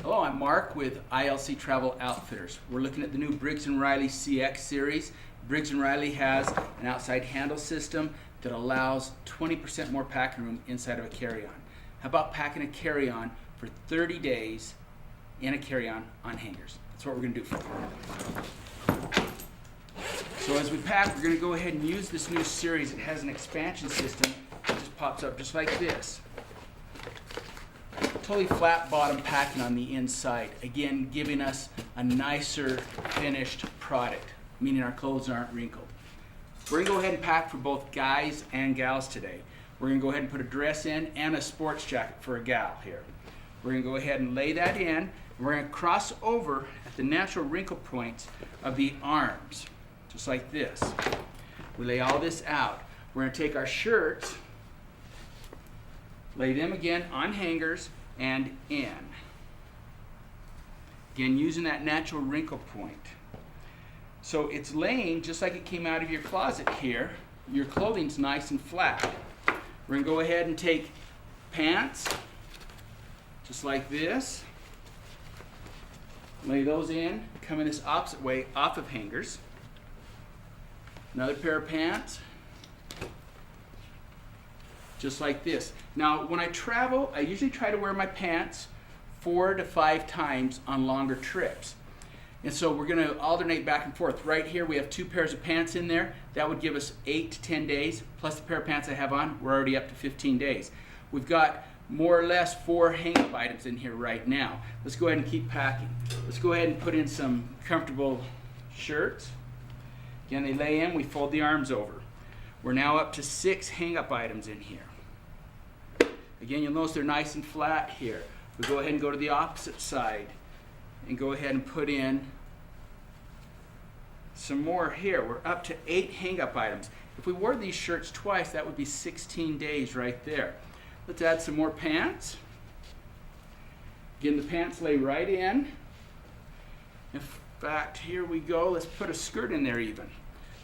Hello, I'm Mark with ILC Travel Outfitters. We're looking at the new Briggs Riley CX series. Briggs Riley has an outside handle system that allows 20% more packing room inside of a carry-on. How about packing a carry-on for 30 days in a carry-on on hangers? That's what we're going to do for you. So as we pack, we're going to go ahead and use this new series. It has an expansion system that just pops up just like this. Totally flat bottom packing on the inside, again giving us a nicer finished product, meaning our clothes aren't wrinkled. We're going to go ahead and pack for both guys and gals today. We're going to go ahead and put a dress in and a sports jacket for a gal here. We're going to go ahead and lay that in, and we're going to cross over at the natural wrinkle points of the arms, just like this. We lay all this out. We're going to take our shirts, lay them again on hangers, and in. Again, using that natural wrinkle point. So it's laying just like it came out of your closet here. Your clothing's nice and flat. We're going to go ahead and take pants, just like this. Lay those in, come in this opposite way off of hangers. Another pair of pants, just like this. Now, when I travel, I usually try to wear my pants 4 to 5 times on longer trips. And so we're going to alternate back and forth. Right here, we have 2 pairs of pants in there. That would give us 8 to 10 days. Plus the pair of pants I have on, we're already up to 15 days. We've got more or less 4 hang-up items in here right now. Let's go ahead and keep packing. Let's go ahead and put in some comfortable shirts. Again, they lay in, we fold the arms over. We're now up to 6 hang-up items in here. Again, you'll notice they're nice and flat here. We go ahead and go to the opposite side and go ahead and put in some more here. We're up to 8 hang-up items. If we wore these shirts twice, that would be 16 days right there. Let's add some more pants. Again, the pants lay right in. In fact, here we go. Let's put a skirt in there even.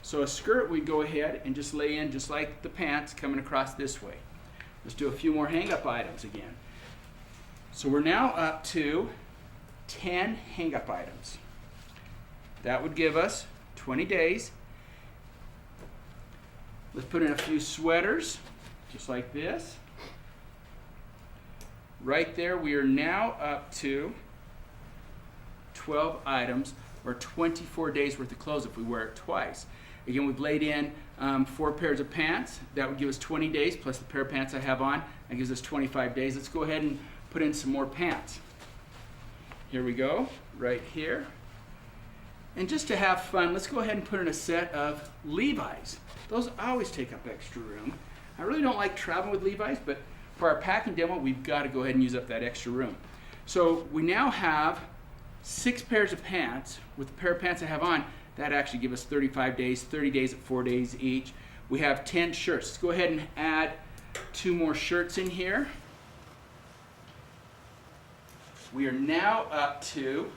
So a skirt, we go ahead and just lay in just like the pants coming across this way. Let's do a few more hang-up items again. So we're now up to 10 hang-up items. That would give us 20 days. Let's put in a few sweaters, just like this. Right there, we are now up to 12 items, or 24 days worth of clothes if we wear it twice. Again, we've laid in 4 pairs of pants. That would give us 20 days, plus the pair of pants I have on. That gives us 25 days. Let's go ahead and put in some more pants. Here we go, right here. And just to have fun, let's go ahead and put in a set of Levi's. Those always take up extra room. I really don't like traveling with Levi's, but for our packing demo, we've got to go ahead and use up that extra room. So we now have 6 pairs of pants. With the pair of pants I have on, that actually gives us 35 days, 30 days at 4 days each. We have 10 shirts. Let's go ahead and add 2 more shirts in here. We are now up to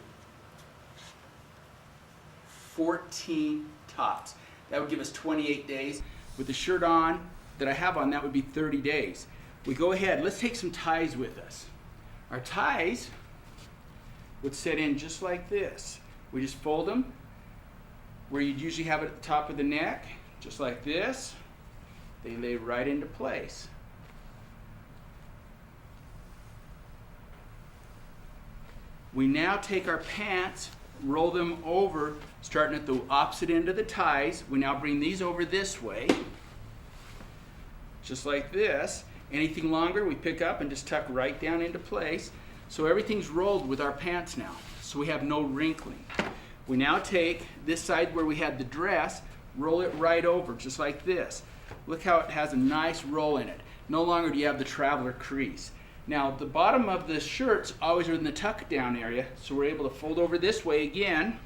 14 tops. That would give us 28 days. With the shirt on that I have on, that would be 30 days. We go ahead, let's take some ties with us. Our ties would set in just like this. We just fold them where you'd usually have it at the top of the neck, just like this. They lay right into place. We now take our pants, roll them over, starting at the opposite end of the ties. We now bring these over this way, just like this. Anything longer, we pick up and just tuck right down into place. So everything's rolled with our pants now, so we have no wrinkling. We now take this side where we had the dress, roll it right over, just like this. Look how it has a nice roll in it. No longer do you have the traveler crease. Now, the bottom of the shirts always are in the tuck down area, so we're able to fold over this way again.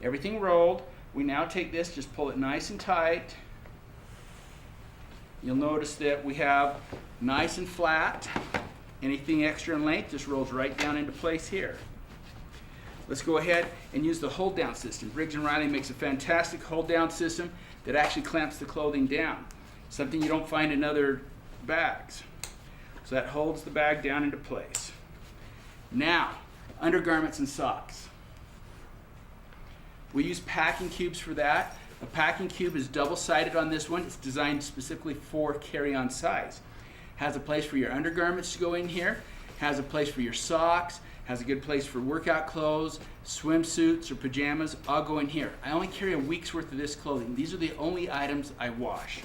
Everything rolled. We now take this, just pull it nice and tight. You'll notice that we have nice and flat. Anything extra in length just rolls right down into place here. Let's go ahead and use the hold down system. Briggs & Riley makes a fantastic hold down system that actually clamps the clothing down. Something you don't find in other bags. So that holds the bag down into place. Now, undergarments and socks. We use packing cubes for that. A packing cube is double-sided on this one. It's designed specifically for carry-on size. Has a place for your undergarments to go in here, has a place for your socks, has a good place for workout clothes, swimsuits or pajamas, all go in here. I only carry a week's worth of this clothing. These are the only items I wash.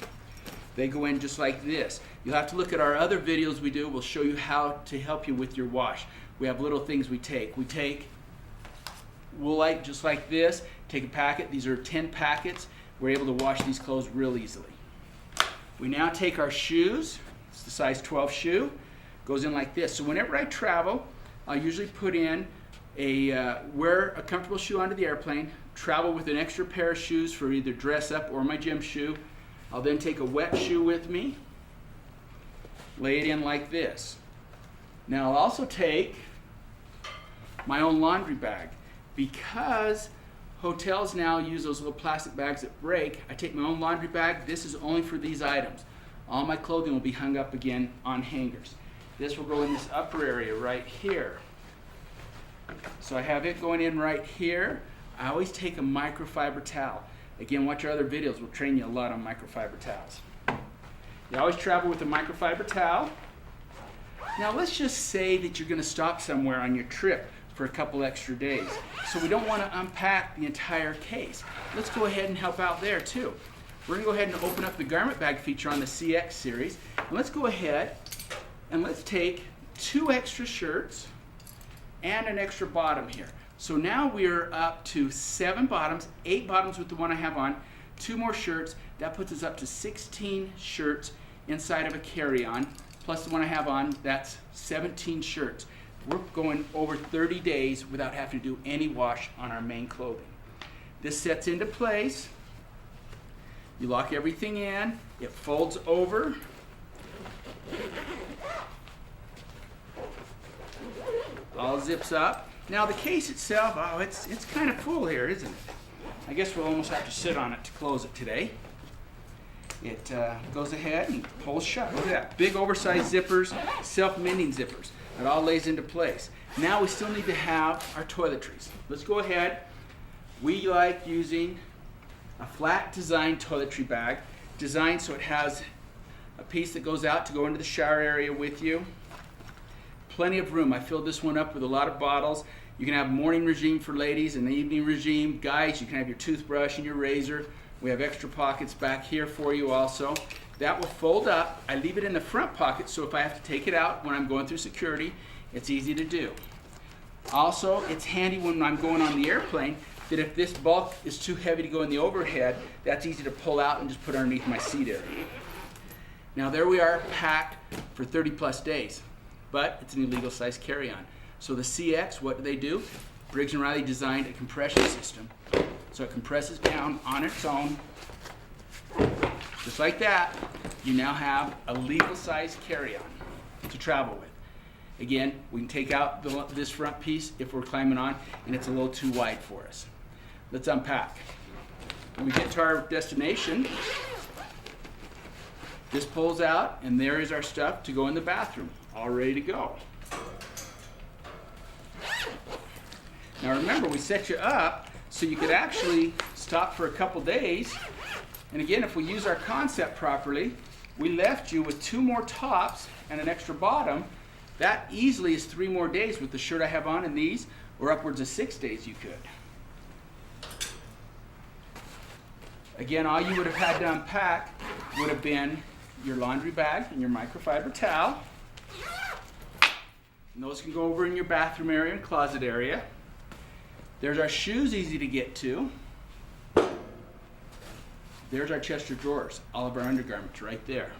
They go in just like this. You'll have to look at our other videos we do. We'll show you how to help you with your wash. We have little things we take. We take Woolite just like this, take a packet. These are 10 packets. We're able to wash these clothes real easily. We now take our shoes. It's the size 12 shoe. Goes in like this. So whenever I travel, I'll usually put in wear a comfortable shoe onto the airplane, travel with an extra pair of shoes for either dress up or my gym shoe. I'll then take a wet shoe with me, lay it in like this. Now I'll also take my own laundry bag. Because hotels now use those little plastic bags that break, I take my own laundry bag. This is only for these items. All my clothing will be hung up again on hangers. This will go in this upper area right here. So I have it going in right here. I always take a microfiber towel. Again, watch our other videos. We'll train you a lot on microfiber towels. You always travel with a microfiber towel. Now let's just say that you're going to stop somewhere on your trip for a couple extra days. So we don't want to unpack the entire case. Let's go ahead and help out there too. We're going to go ahead and open up the garment bag feature on the CX series. And let's go ahead and let's take 2 extra shirts and an extra bottom here. So now we're up to 7 bottoms, 8 bottoms with the one I have on, 2 more shirts. That puts us up to 16 shirts inside of a carry-on, plus the one I have on, that's 17 shirts. We're going over 30 days without having to do any wash on our main clothing. This sets into place. You lock everything in. It folds over. All zips up. Now the case itself, oh, it's kind of full here, isn't it? I guess we'll almost have to sit on it to close it today. It goes ahead and pulls shut. Look at that. Big oversized zippers, self-mending zippers. It all lays into place. Now we still need to have our toiletries. Let's go ahead. We like using a flat design toiletry bag, designed so it has a piece that goes out to go into the shower area with you. Plenty of room. I filled this one up with a lot of bottles. You can have morning regime for ladies and the evening regime. Guys, you can have your toothbrush and your razor. We have extra pockets back here for you also. That will fold up. I leave it in the front pocket, so if I have to take it out when I'm going through security, it's easy to do. Also, it's handy when I'm going on the airplane that if this bulk is too heavy to go in the overhead, that's easy to pull out and just put underneath my seat area. Now there we are, packed for 30 plus days, but it's an illegal size carry-on. So the CX, what do? Briggs Riley designed a compression system. So it compresses down on its own. Just like that, you now have a legal size carry-on to travel with. Again, we can take out this front piece if we're climbing on and it's a little too wide for us. Let's unpack. When we get to our destination, this pulls out and there is our stuff to go in the bathroom, all ready to go. Now remember, we set you up so you could actually stop for a couple days. And again, if we use our concept properly, we left you with 2 more tops and an extra bottom. That easily is 3 more days with the shirt I have on and these, or upwards of 6 days you could. Again, all you would have had to unpack would have been your laundry bag and your microfiber towel. And those can go over in your bathroom area and closet area. There's our shoes, easy to get to. There's our chest of drawers, all of our undergarments right there.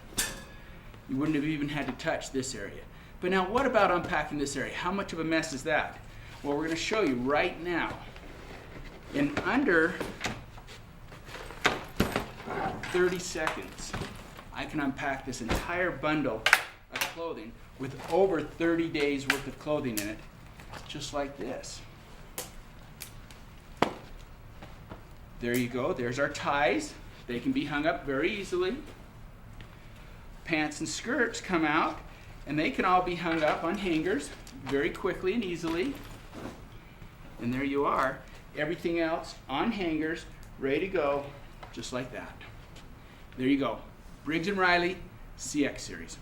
You wouldn't have even had to touch this area. But now what about unpacking this area? How much of a mess is that? Well, we're going to show you right now. In under 30 seconds, I can unpack this entire bundle of clothing with over 30 days worth of clothing in it, just like this. There you go. There's our ties. They can be hung up very easily. Pants and skirts come out, and they can all be hung up on hangers very quickly and easily. And there you are. Everything else on hangers, ready to go, just like that. There you go. Briggs & Riley CX series.